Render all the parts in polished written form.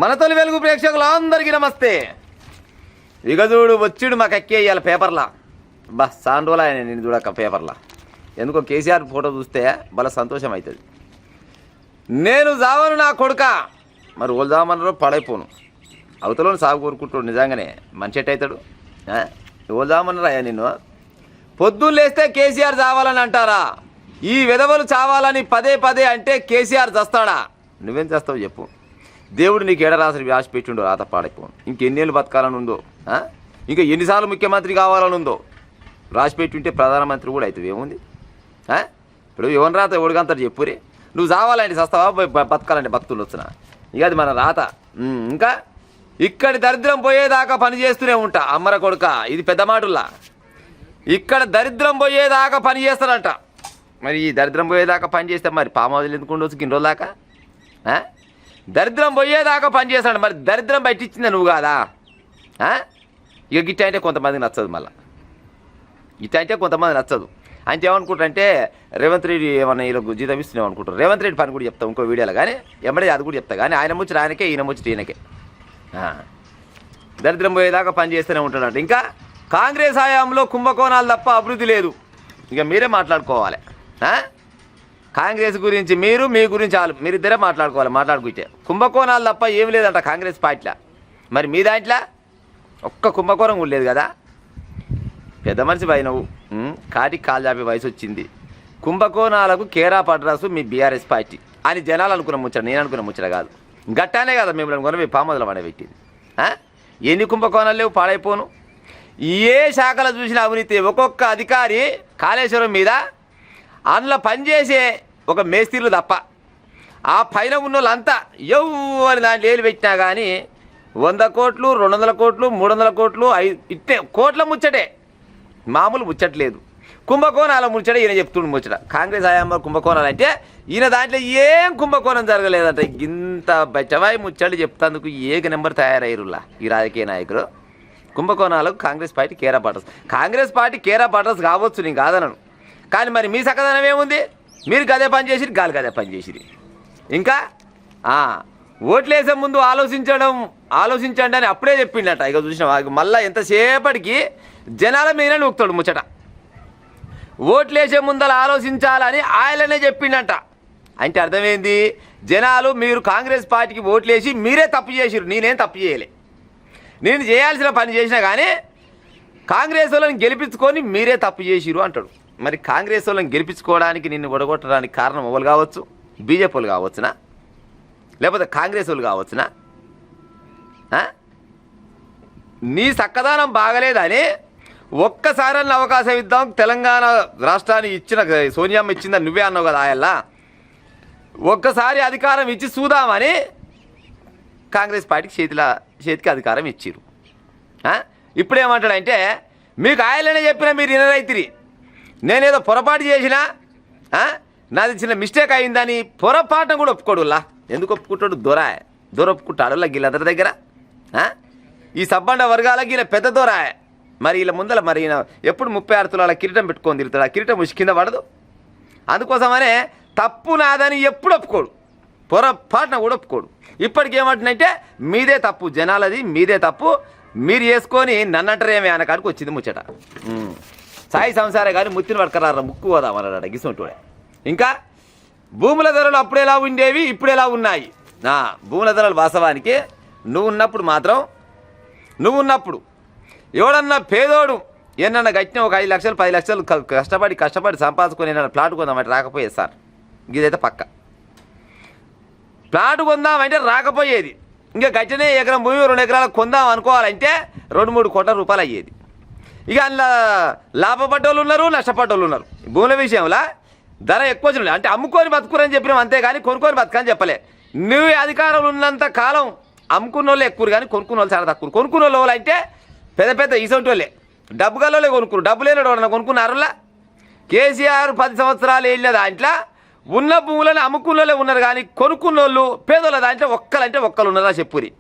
మన తొలి వెలుగు ప్రేక్షకులు అందరికీ నమస్తే. ఇక చూడు వచ్చిడు మాకు ఎక్కేయాల పేపర్లా. బా సాండ్రోలా నేను చూడక పేపర్లా ఎందుకో కేసీఆర్ ఫోటో చూస్తే బల సంతోషం అవుతుంది. నేను జావను నా కొడుక, మరి ఓళ్ళు జామన్నారు పడైపోను. అవతలని సాగు కోరుకుంటాడు నిజంగానే మంచి ఎట్ అవుతాడు. ఓళ్ళు జామన్నారా నిన్ను? పొద్దున్న లేస్తే కేసీఆర్ చావాలని అంటారా? ఈ విధవలు చావాలని పదే పదే అంటే కేసీఆర్ చస్తాడా? నువ్వేం చేస్తావు చెప్పు. దేవుడు నీకు ఎడరాసరి వ్యాస పెట్టిండో రాత పాడైపోను. ఇంకెన్నేళ్ళు బతకాలని ఉందో, ఇంకా ఎన్నిసార్లు ముఖ్యమంత్రి కావాలని ఉందో రాసి పెట్టుంటే ప్రధానమంత్రి కూడా అవుతుంది. ఏముంది ఇప్పుడు ఎవరి రాత ఎవడికంతాడు చెప్పురే. నువ్వు చావాలంటే చస్తావా, బతకాలంటే భక్తులు వచ్చిన ఇక అది మన రాత. ఇంకా ఇక్కడి దరిద్రం పోయేదాకా పని చేస్తూనే ఉంటా. అమ్మర కొడుక ఇది పెద్ద మాటల్లా. ఇక్కడ దరిద్రం పోయేదాకా పని చేస్తాడంట. మరి ఈ దరిద్రం పోయేదాకా పని చేస్తే మరి పామాదులు ఎందుకు ఉండొచ్చు గిన్ని రోజుల దాకా? దరిద్రం పోయేదాకా పని చేస్తాడు. మరి దరిద్రం బయటిచ్చిందా నువ్వు కాదా? ఇక గిట్ట అంటే కొంతమందికి నచ్చదు. మళ్ళీ గిట్ట అంటే కొంతమంది నచ్చదు. అంటే ఏమనుకుంటారంటే రేవంత్ రెడ్డి ఏమన్నా వీళ్ళకు జీతం ఇస్తున్నాం అనుకుంటారు. రేవంత్ రెడ్డి పని కూడా చెప్తాం ఇంకో వీడియోలో, కానీ ఎమ్మడే అది కూడా చెప్తా. కానీ ఆయన ముచ్చట ఆయనకే, ఈయన ముచ్చట ఈయనకే. దరిద్రం పోయేదాకా పని చేస్తూనే ఉంటాడంట. ఇంకా కాంగ్రెస్ హయాంలో కుంభకోణాలు తప్ప అభివృద్ధి లేదు. ఇక మీరే మాట్లాడుకోవాలి. కాంగ్రెస్ గురించి మీరు, మీ గురించి వాళ్ళు, మీరిద్దరే మాట్లాడుకోవాలి. మాట్లాడుకుంటే కుంభకోణాలు తప్ప ఏం లేదంట కాంగ్రెస్ పార్టీలో. మరి మీ దాంట్లో ఒక్క కుంభకోణం కూడా లేదు కదా. పెద్ద మనిషి పోయినవు, కాటికి కాలు చాపే వయసు వచ్చింది. కుంభకోణాలకు కేరా పడ్రాసు మీ బీఆర్ఎస్ పార్టీ అని జనాలు అనుకున్న ముచ్చట, నేను అనుకున్న ముచ్చట కాదు. గట్టానే కదా మిమ్మల్ని అనుకున్న మీ పామదుల పడబెట్టింది. ఎన్ని కుంభకోణాలు లేవు పాడైపోను. ఏ శాఖలో చూసిన అవినీతి. ఒక్కొక్క అధికారి కాళేశ్వరం మీద అందులో పనిచేసే ఒక మేస్త్రీలు తప్ప ఆ పైన ఉన్న వాళ్ళంతా ఎవరి దాంట్లో ఏలు పెట్టినా కానీ 100 కోట్లు, 200 కోట్లు, 300 కోట్లు, ఇట్టే కోట్ల ముచ్చటే, మామూలు ముచ్చట్లేదు. కుంభకోణాల ముచ్చట ఈయన చెప్తుండు ముచ్చట. కాంగ్రెస్ హయాంలో కుంభకోణాలు అంటే ఈయన దాంట్లో ఏం కుంభకోణం జరగలేదంట. ఇంత బచ్చవాయి ముచ్చట్లు చెప్తాందుకు ఏక నెంబర్ తయారయ్యారులా ఈ రాజకీయ నాయకులు. కుంభకోణాలకు కాంగ్రెస్ పార్టీ కేరా పటర్స్. కాంగ్రెస్ పార్టీ కేరా పటర్స్ కావచ్చు, నేను కాదనను. కానీ మరి మీ సక్కదనం ఏముంది? మీరు గదే పని చేసిరు, గాలి గదే పని చేసిరు. ఇంకా ఓట్లేసే ముందు ఆలోచించండి అని అప్పుడే చెప్పిండట. ఇక చూసిన మళ్ళీ ఎంతసేపటికి జనాల మీద నూకుతాడు ముచ్చట. ఓట్లేసే ముందర ఆలోచించాలని ఆయననే చెప్పిండట. అంటే అర్థమైంది, జనాలు మీరు కాంగ్రెస్ పార్టీకి ఓట్లేసి మీరే తప్పు చేసిరు, నేనేం తప్పు చేయలే. నేను చేయాల్సిన పని చేసినా కానీ కాంగ్రెస్ వాళ్ళని గెలిపించుకొని మీరే తప్పు చేసిరు అంటాడు. మరి కాంగ్రెస్ వాళ్ళని గెలిపించుకోవడానికి నిన్ను ఒడగొట్టడానికి కారణం ఎవరు కావచ్చు? బీజేపీ వాళ్ళు కావచ్చునా, లేకపోతే కాంగ్రెస్ వాళ్ళు కావచ్చునా? నీ చక్కదానం బాగలేదని ఒక్కసారన్న అవకాశం ఇద్దాం, తెలంగాణ రాష్ట్రాన్ని ఇచ్చిన సోనియమ్మ ఇచ్చిందని నువ్వే అన్నావు కదా ఆయల్లా. ఒక్కసారి అధికారం ఇచ్చి చూద్దామని కాంగ్రెస్ పార్టీకి చేతికి అధికారం ఇచ్చిరు. ఇప్పుడేమంటాడంటే మీకు ఆయలనే చెప్పినా మీరు వినరైతిరి, నేనేదో పొరపాటు చేసినా నాది చిన్న మిస్టేక్ అయిందని పొరపాటును కూడా ఒప్పుకోడులా. ఎందుకు ఒప్పుకుంటాడు? దొర ఒప్పుకుంటాడు వీళ్ళందరి దగ్గర. ఈ సబ్బండ వర్గాలకి ఈయన పెద్ద దొర. మరి వీళ్ళ ముందర మరి ఈయన ఎప్పుడు 36 తులాల కిరీటం పెట్టుకొని తిరుగుతాడు. ఆ కిరీటం ఉసి కింద పడదు. అందుకోసమనే తప్పు నాదని ఎప్పుడు ఒప్పుకోడు, పొరపాటున కూడా ఒప్పుకోడు. ఇప్పటికేమంటున్నాయంటే మీదే తప్పు, జనాలది మీదే తప్పు, మీరు చేసుకొని నన్నంటారేమే అన్న కాడికి వచ్చింది ముచ్చట. సాయి సంసారే కానీ ముత్తిని పట్టుకరారా ముక్కు పోదామన్నాడు గిసుంటుడే. ఇంకా భూముల ధరలు అప్పుడు ఎలా ఉండేవి, ఇప్పుడు ఎలా ఉన్నాయి? భూముల ధరలు వాస్తవానికి నువ్వు ఉన్నప్పుడు ఎవడన్నా పేదోడు ఏమన్నా గట్టిన ఒక 5 లక్షలు 10 లక్షలు కష్టపడి సంపాదించుకొని ఏమన్నా ప్లాట్ కొందామంటే రాకపోయేది సార్. ఇదైతే పక్క. ప్లాట్ కొందామంటే రాకపోయేది. ఇంకా గట్టినే ఎకరం భూమి 2 ఎకరాలకు కొందాం అనుకోవాలంటే 2-3 కోట్ల రూపాయలు అయ్యేది. ఇక అందులో లాభపడ్డోళ్ళు ఉన్నారు, నష్టపడ్డోళ్ళు ఉన్నారు. భూముల విషయంలో ధర ఎక్కువ వచ్చిన అంటే అమ్ముకొని బతుకురని చెప్పినాం అంతేగాని కొనుక్కొని బతకని చెప్పలే. నువ్వు అధికారంలో ఉన్నంత కాలం అమ్ముకున్న వాళ్ళు ఎక్కువ కానీ కొనుక్కున్న వాళ్ళు చాలా తక్కువ. కొనుక్కున్న వాళ్ళు అంటే పెద్ద ఇసొంటి వాళ్ళే, డబ్బు గల్లోనే కొనుక్కున్నారు. డబ్బు లేని వాడు కొనుక్కున్నారులా. కేసీఆర్ 10 సంవత్సరాలు వెళ్ళిన దాంట్లో ఉన్న భూములను అమ్ముకున్న వాళ్ళే ఉన్నారు కానీ కొనుక్కున్న వాళ్ళు పేదోళ్ళ దాంట్లో ఒక్కరు ఉన్నారా చెప్పురి.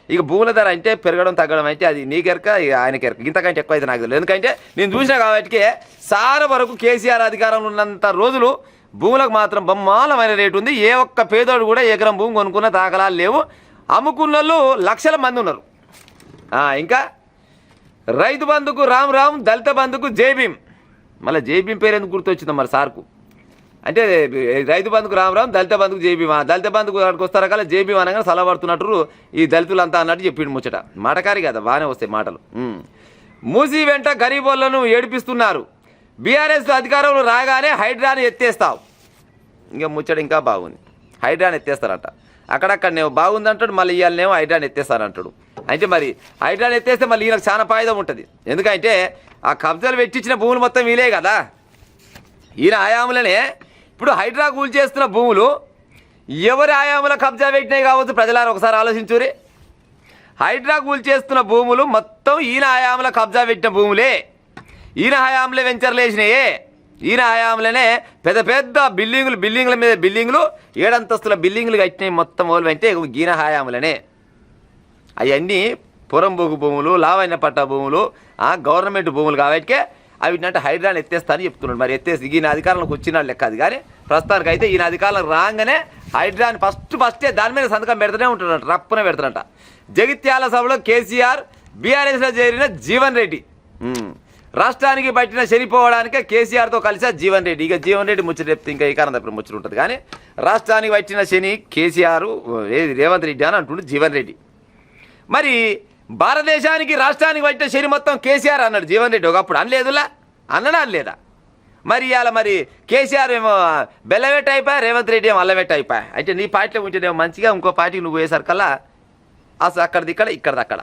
ఇక భూముల ధర అంటే పెరగడం తగ్గడం అయితే అది నీకెరక, ఆయనకెరక. ఇంతకంటే ఎక్కువ అయితే నాకు తెలియదు. ఎందుకంటే నేను చూసినా కాబట్టి సారా వరకు కేసీఆర్ అధికారంలో ఉన్నంత రోజులు భూములకు మాత్రం బ్రహ్మాండమైన రేటు ఉంది. ఏ ఒక్క పేదోడు కూడా ఎకరం భూమి కొనుక్కున్న దాఖలాలు లేవు. అమ్ముకున్నోళ్ళు లక్షల మంది ఉన్నారు. ఇంకా రైతు బంధుకు రామ్ రామ్, దళిత బంధుకు జై భీమ్. మళ్ళీ జై భీమ్ పేరు ఎందుకు గుర్తొచ్చిందో మరి సార్కు? అంటే రైతు బంధుకు రామ్ రామ్, దళిత బంధుకు జై భీమ్. దళిత బంధుకు వాడికి వస్తారా కదా, జై భీమ్ అనగానే సలహపడుతున్నట్టు ఈ దళితులంతా అన్నట్టు చెప్పిండు ముచ్చట. మాటకారి కదా, బాగానే వస్తాయి మాటలు. మూసీ వెంట గరీబోళ్లను ఏడిపిస్తున్నారు. బీఆర్ఎస్ అధికారంలో రాగానే హైడ్రాని ఎత్తేస్తావు. ఇంకా ముచ్చట ఇంకా బాగుంది. హైడ్రాని ఎత్తేస్తారంట. అక్కడక్కడనేమో బాగుందంటాడు, మళ్ళీ ఇవాళనేమో హైడ్రాని ఎత్తేస్తారంటాడు. అయితే మరి హైడ్రాని ఎత్తేస్తే మళ్ళీ ఈయనకు చాలా ఫాయిదా ఉంటుంది. ఎందుకంటే ఆ కబ్జాలు పెట్టించిన భూములు మొత్తం వీలే కదా. ఈయన హయాంలోనే ఇప్పుడు హైడ్రా కూల్చేస్తున్న భూములు ఎవరి హయాంలో కబ్జా పెట్టినాయి కావచ్చు ప్రజలారు ఒకసారి ఆలోచించురి. హైడ్రా కూల్చేస్తున్న భూములు మొత్తం ఈయన హయాంలో కబ్జా పెట్టిన భూములే. ఈయన హయాంలో వెంచర్లు వేసినాయే. ఈయన హయాంలోనే పెద్ద పెద్ద బిల్డింగుల మీద బిల్డింగులు, 7 అంతస్తుల బిల్డింగులు కట్టినాయి మొత్తం ఓళ్ళు అంటే ఈయన హయాంలోనే. అవన్నీ పురంబోకు భూములు, లావైన పట్ట భూములు, గవర్నమెంట్ భూములు కాబట్టి అవిటంటే హైడ్రాని ఎత్తేస్తానని చెప్తున్నాడు. మరి ఎత్తేసి ఈయన అధికారంలోకి వచ్చిన లెక్క అది. కానీ ప్రస్తుతానికి అయితే ఈయన అధికారంలోకి రాగానే హైడ్రాని ఫస్టే దాని మీద సంతకం పెడుతూనే ఉంటాడంట, రప్పున పెడతాడంట. జగిత్యాల సభలో కేసీఆర్, బీఆర్ఎస్లో చేరిన జీవన్ రెడ్డి. రాష్ట్రానికి పట్టిన చనిపోవడానికే కేసీఆర్తో కలిసి జీవన్ రెడ్డి. ఇక జీవన్ రెడ్డి ముచ్చట చెప్తే ఇంకా ఈ కారణం తప్ప ముచ్చట ఉంటుంది. కానీ రాష్ట్రానికి పట్టిన శని కేసీఆర్, రేవంత్ రెడ్డి అని అంటుండే జీవన్ రెడ్డి. మరి భారతదేశానికి రాష్ట్రానికి పట్టిన శని మొత్తం కేసీఆర్ అన్నాడు జీవన్ రెడ్డి ఒకప్పుడు. అనలేదులా? అన్నడా అనలేదా? మరి ఇవాళ మరి కేసీఆర్ ఏమో బెల్లవెట్ అయిపోయా, రేవంత్ రెడ్డి ఏమో అల్లవెట్ అయిపోయా. అయితే నీ పార్టీలో ఉంటేనేమో మంచిగా, ఇంకో పార్టీకి నువ్వు పోయేసరికల్లా అసలు అక్కడిది ఇక్కడ, ఇక్కడిది అక్కడ.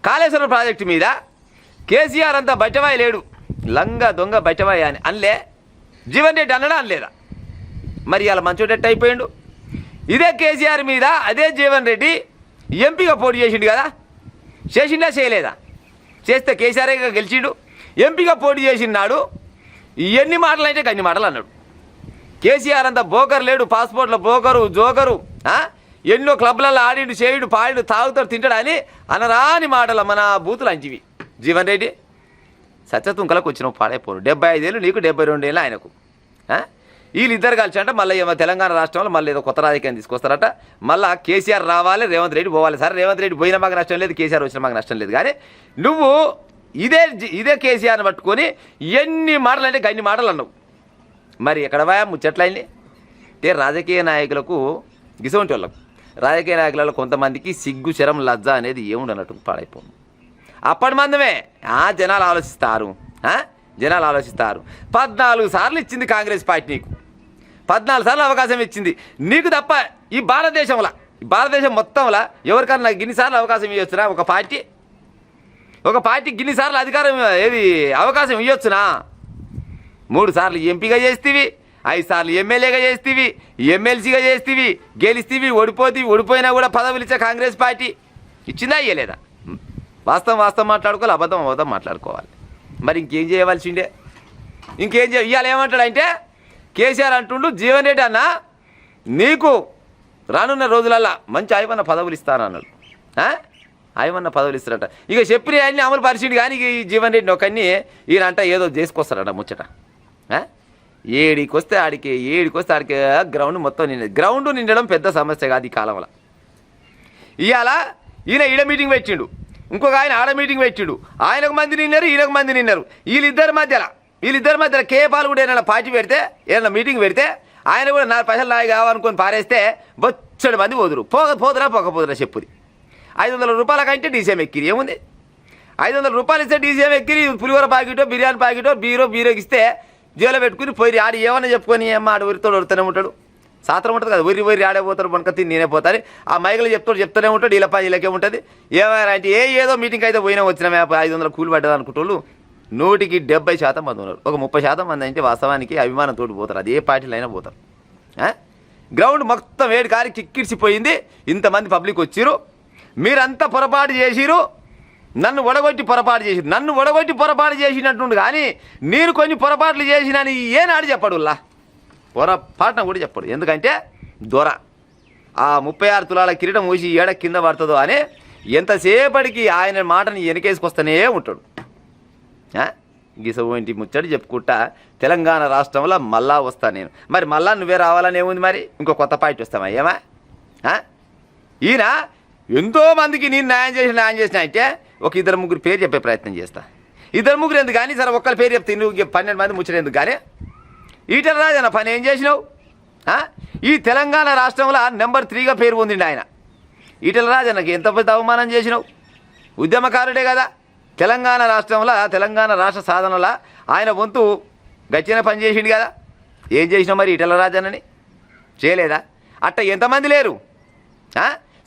కాళేశ్వరం ప్రాజెక్టు మీద కేసీఆర్ అంతా బట్టవాయి లేడు, లంగా దొంగ బట్టవాయి అని అనలే జీవన్ రెడ్డి, అన్నడా అనలేదా? మరి ఇవాళ మంచోడెట్ అయిపోయిండు. ఇదే కేసీఆర్ మీద అదే జీవన్ రెడ్డి ఎంపీగా పోటీ చేసిండు కదా. చేసిండా చేయలేదా? చేస్తే కేసీఆర్ గెలిచిండు. ఎంపీగా పోటీ చేసినాడు. ఎన్ని మాటలు అంటే అన్ని మాటలు అన్నాడు. కేసీఆర్ అంతా బోకర్ లేడు, పాస్పోర్ట్ల బోకరు, జోకరు, ఎన్నో క్లబ్లలో ఆడిడు, చేయుడు, పాయుడు, తాగుతాడు, తింటాడు అని అనరాని మాటలు మన బూతులు అంచివి. జీవన్ రెడ్డి సత్యతుంకలకు వచ్చినావు, పాడైపోరు. 75 ఏళ్ళు నీకు, 72 ఏళ్ళు ఆయనకు. వీళ్ళిద్దరు కలిసి అంటే మళ్ళీ ఏమో తెలంగాణ రాష్ట్రంలో మళ్ళీ ఏదో కొత్త రాజకీయం తీసుకొస్తారట. మళ్ళీ కేసీఆర్ రావాలి, రేవంత్ రెడ్డి పోవాలి. సరే రేవంత్ రెడ్డి పోయినా మాకు నష్టం లేదు, కేసీఆర్ వచ్చినా మాకు నష్టం లేదు. కానీ నువ్వు ఇదే కేసీఆర్ని పట్టుకొని ఎన్ని మాటలు అంటే అన్ని మాటలు అన్నావు. మరి ఎక్కడ పోయా ముచ్చట్లయింది? అంటే రాజకీయ నాయకులకు గిసవంటి వాళ్ళకు, రాజకీయ నాయకులలో కొంతమందికి సిగ్గు, శరం, లజ్జ అనేది ఏముండన్నట్టు పాడైపోను. అప్పటి మందమే జనాలు ఆలోచిస్తారు. జనాలు ఆలోచిస్తారు. 14 సార్లు ఇచ్చింది కాంగ్రెస్ పార్టీ నీకు. 14 సార్లు అవకాశం ఇచ్చింది నీకు తప్ప ఈ భారతదేశం మొత్తంలో ఎవరికన్నా గిన్నిసార్లు అవకాశం ఇవ్వచ్చునా? ఒక పార్టీ గిన్నిసార్లు అధికారం అవకాశం ఇవ్వచ్చునా? 3 సార్లు ఎంపీగా చేస్తేవి, 5 సార్లు ఎమ్మెల్యేగా చేస్తేవి, ఎమ్మెల్సీగా చేస్తేవి, గెలిస్తేవి, ఓడిపోయినా కూడా పదవులు ఇచ్చే కాంగ్రెస్ పార్టీ ఇచ్చిందా ఇయ్యలేదా? వాస్తవం మాట్లాడుకోవాలి, అబద్ధం మాట్లాడుకోవాలి. మరి ఇంకేం చేయవలసిందే? ఇవాళ ఏమంటాడంటే కేసీఆర్ అంటుండు, జీవన్ రెడ్డి అన్న నీకు రానున్న రోజులల్లా మంచి ఆయమన్న పదవులు ఇస్తానన్నాడు. ఆయమన్న పదవులు ఇస్తారట. ఇక చెప్పిన అన్నీ అమలు పరిచిండు. కానీ ఈ జీవన్ రెడ్డిని ఒకరిని ఈయనంట ఏదో చేసుకొస్తారట ముచ్చట. ఏడికి వస్తే ఆడికి గ్రౌండ్ మొత్తం గ్రౌండ్ నిండడం పెద్ద సమస్య కాదు ఈ కాలంలో. ఇవాళ ఈయన ఈడ మీటింగ్ పెట్టిండు, ఇంకొక ఆయన ఆడ మీటింగ్ పెట్టిండు. ఆయనకు మంది నిన్నారు, ఈయనకు మంది నిన్నారు. వీళ్ళిద్దరి మధ్యలో కేపాలు కూడా ఏదైనా పార్టీ పెడితే, ఏదైనా మీటింగ్ పెడితే ఆయన కూడా 4 పైసలు నాయి కావాలనుకొని పారేస్తే బొచ్చడి మంది పోదురా చెప్పుది. 500 రూపాయల కంటే డీసీఎం ఎక్కిరి. ఏముంది? 500 రూపాయలు ఇస్తే డీసీఎం ఎక్కిరి, పులిహోర ప్యాకెటో, బిర్యానీ ప్యాకెటో, బీరోకి ఇస్తే జైల్లో పెట్టుకుని పోయి ఆడు ఏమన్నా చెప్పుకొని ఆడు వరితోనే ఉంటాడు. సాత్రం ఉంటుంది కదా, వరి ఆడేపోతాడు, బనక తిని నేనే పోతాను. ఆ మైకులు చెప్తూనే ఉంటాడు. వీళ్ళకే ఉంటుంది. ఏమైనా అంటే ఏదో మీటింగ్ అయితే పోయినా వచ్చిన 500 కూలి పడ్డది అనుకుంటోళ్ళు 170% మంది ఉన్నారు. ఒక 30% మంది అంటే వాస్తవానికి అభిమానంతో పోతారు. అది ఏ పార్టీలో అయినా పోతారు. గ్రౌండ్ మొత్తం వేడి కారి కిక్కిరిసిపోయింది. ఇంతమంది పబ్లిక్ వచ్చిరు. మీరంతా పొరపాటు చేసిరు, నన్ను ఒడగొట్టి పొరపాటు చేసినట్టుండు. కానీ నేను కొన్ని పొరపాట్లు చేసినని ఏనాడు చెప్పడుల్లా, పొరపాటున కూడా చెప్పడు. ఎందుకంటే దొర ఆ 36 తులాల కిరీటం మూసి ఏడ కింద పడుతుందో అని ఎంతసేపటికి ఆయన మాటని వెనకేసుకొస్తూనే ఉంటాడు. గిసవంటి ముచ్చడి చెప్పుకుంటా తెలంగాణ రాష్ట్రంలో మళ్ళా వస్తా నేను. మరి మళ్ళా నువ్వే రావాలని ఏముంది? మరి ఇంకో కొత్త పార్టీ వస్తామా? ఏమా ఈయన ఎంతోమందికి నేను న్యాయం చేసిన అంటే ఒక 2-3 పేరు చెప్పే ప్రయత్నం చేస్తా. 2-3 ఎందుకు కానీ సరే ఒక్కరి పేరు చెప్తే నువ్వు 12 మంది ముచ్చటెందుకు కానీ ఈటల రాజన్న పని ఏం చేసినావు? ఈ తెలంగాణ రాష్ట్రంలో నెంబర్ 3గా పేరు పొందిండు ఆయన. ఈటల రాజన్నకి ఎంత పెద్ద అవమానం చేసినావు? ఉద్యమకారుడే కదా. తెలంగాణ రాష్ట్రంలో తెలంగాణ రాష్ట్ర సాధనలో ఆయన వంతు గచ్చిన పని చేసిండు కదా. ఏం చేసినావు మరి ఈటల రాజన్నని? చేయలేదా? అట్ట ఎంతమంది లేరు?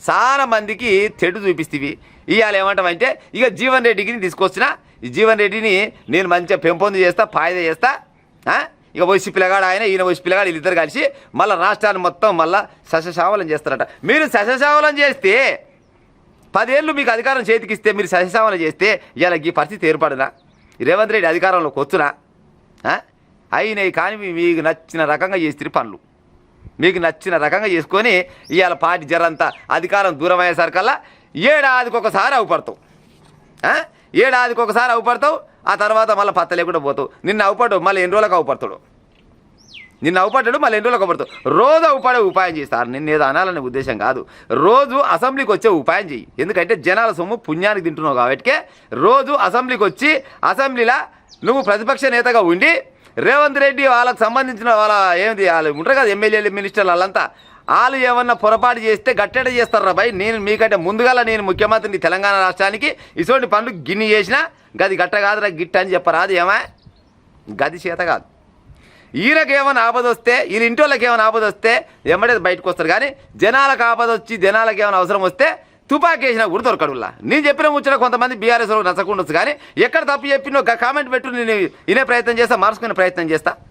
చాలా మందికి తెడు చూపిస్తేవి. ఇవాళ ఏమంటామంటే ఇక జీవన్ రెడ్డికి తీసుకొచ్చిన ఈ జీవన్ రెడ్డిని నేను మంచిగా పెంపొంది చేస్తా, ఫాయిదా చేస్తా. ఇక వయసు పిల్లగాడు ఆయన, ఈయన వయసు పిల్లగాడు, వీళ్ళిద్దరు కలిసి మళ్ళీ రాష్ట్రాన్ని మొత్తం మళ్ళీ సస్యశావలం చేస్తారట. మీరు సస్యశావలం చేస్తే 10 ఏళ్ళు మీకు అధికారం చేతికిస్తే మీరు సస్యశావలం చేస్తే ఇవాళ ఈ పరిస్థితి ఏర్పడునా? రేవంత్ రెడ్డి అధికారంలోకి వచ్చునా? అయినాయి కానీ మీకు నచ్చిన రకంగా చేస్తే పనులు మీకు నచ్చిన రకంగా చేసుకొని ఇవాళ పార్టీ జరంతా అధికారం దూరం అయ్యేసరికల్లా ఏడాదికి ఒకసారి అవుపడతావు. ఏడాదికి ఒకసారి అవుపడతావు. ఆ తర్వాత మళ్ళీ పత్త లేకుండా పోతావు. నిన్న అవుపడ్డావు మళ్ళీ ఎన్ని రోజులకు అవుపడతాడు. నిన్న అవుపడ్డాడు మళ్ళీ ఎన్ని రోజులకు అవుపడతావు. రోజు అవుపడే ఉపాయం చేస్తారు. నిన్నేదో అనాలనే ఉద్దేశం కాదు. రోజు అసెంబ్లీకి వచ్చే ఉపాయం చెయ్యి. ఎందుకంటే జనాల సొమ్ము పుణ్యానికి తింటున్నావు కాబట్టి రోజు అసెంబ్లీకి వచ్చి అసెంబ్లీలో నువ్వు ప్రతిపక్ష నేతగా ఉండి రేవంత్ రెడ్డి వాళ్ళకి సంబంధించిన వాళ్ళ ఏంది వాళ్ళు ఉంటారు కదా ఎమ్మెల్యేలు మినిస్టర్లు వాళ్ళంతా వాళ్ళు ఏమన్నా పొరపాటు చేస్తే గట్టెట చేస్తారా భయ్. నేను మీకంటే ముందుగా నేను ముఖ్యమంత్రిని తెలంగాణ రాష్ట్రానికి ఇటువంటి పనులు గిన్ని చేసినా గది గట్ట కాదురా గిట్ట అని చెప్పరాదు. ఏమా గది చేత కాదు. ఈయనకి ఏమైనా ఆపద వస్తే వీళ్ళ ఇంటి వాళ్ళకి ఏమైనా ఆపద వస్తే ఎమ్మడే బయటకు వస్తారు. కానీ జనాలకు ఆపద వచ్చి జనాలకు ఏమైనా అవసరం వస్తే తుపాకీ వేసినా కూడా దొరకడులా. నేను చెప్పిన ముచ్చట కొంతమంది బీఆర్ఎస్ నచ్చకుండొచ్చు. కానీ ఎక్కడ తప్పు చెప్పినో కామెంట్ పెట్టు, నేను వినే ప్రయత్నం చేస్తా, మార్చుకునే ప్రయత్నం చేస్తా.